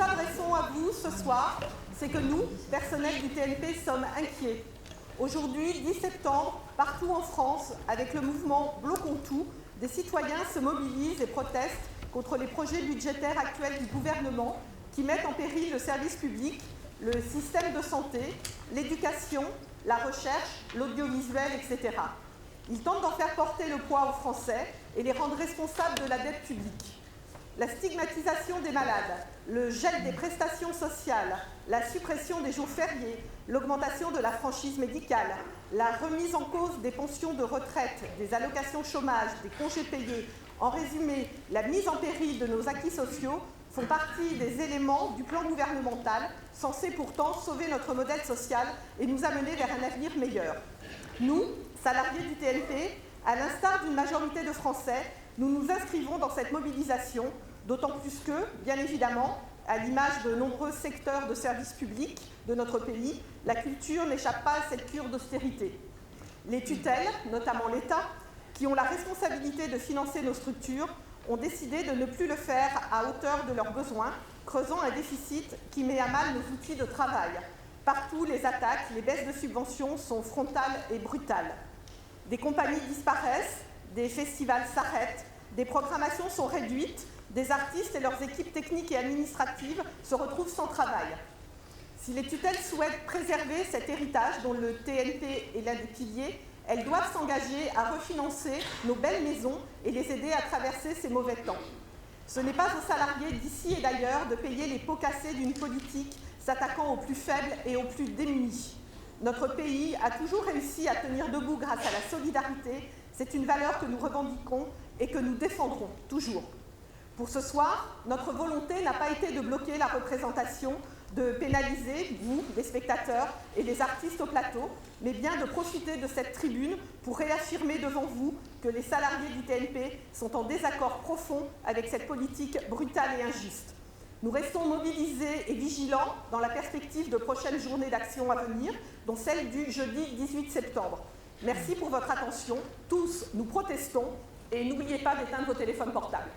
adressons à vous ce soir, c'est que nous, personnels du TNP, sommes inquiets. Aujourd'hui, 10 septembre, partout en France, avec le mouvement Bloquons tout, des citoyens se mobilisent et protestent contre les projets budgétaires actuels du gouvernement qui mettent en péril le service public, le système de santé, l'éducation, la recherche, l'audiovisuel, etc. Ils tentent d'en faire porter le poids aux Français et les rendre responsables de la dette publique. La stigmatisation des malades, le gel des prestations sociales, la suppression des jours fériés, l'augmentation de la franchise médicale, la remise en cause des pensions de retraite, des allocations chômage, des congés payés, en résumé, la mise en péril de nos acquis sociaux font partie des éléments du plan gouvernemental censé pourtant sauver notre modèle social et nous amener vers un avenir meilleur. Nous, salariés du TNP, à l'instar d'une majorité de Français, nous nous inscrivons dans cette mobilisation, d'autant plus que, bien évidemment, à l'image de nombreux secteurs de services publics de notre pays, la culture n'échappe pas à cette cure d'austérité. Les tutelles, notamment l'État, qui ont la responsabilité de financer nos structures, ont décidé de ne plus le faire à hauteur de leurs besoins, creusant un déficit qui met à mal nos outils de travail. Partout, les attaques, les baisses de subventions sont frontales et brutales. Des compagnies disparaissent, des festivals s'arrêtent, des programmations sont réduites, des artistes et leurs équipes techniques et administratives se retrouvent sans travail. Si les tutelles souhaitent préserver cet héritage dont le TNP est l'un des piliers, elles doivent s'engager à refinancer nos belles maisons et les aider à traverser ces mauvais temps. Ce n'est pas aux salariés d'ici et d'ailleurs de payer les pots cassés d'une politique s'attaquant aux plus faibles et aux plus démunis. Notre pays a toujours réussi à tenir debout grâce à la solidarité. C'est une valeur que nous revendiquons et que nous défendrons toujours. Pour ce soir, notre volonté n'a pas été de bloquer la représentation, de pénaliser, vous, les spectateurs et les artistes au plateau, mais bien de profiter de cette tribune pour réaffirmer devant vous que les salariés du TNP sont en désaccord profond avec cette politique brutale et injuste. Nous restons mobilisés et vigilants dans la perspective de prochaines journées d'action à venir, dont celle du jeudi 18 septembre. Merci pour votre attention. Tous, nous protestons et n'oubliez pas d'éteindre vos téléphones portables.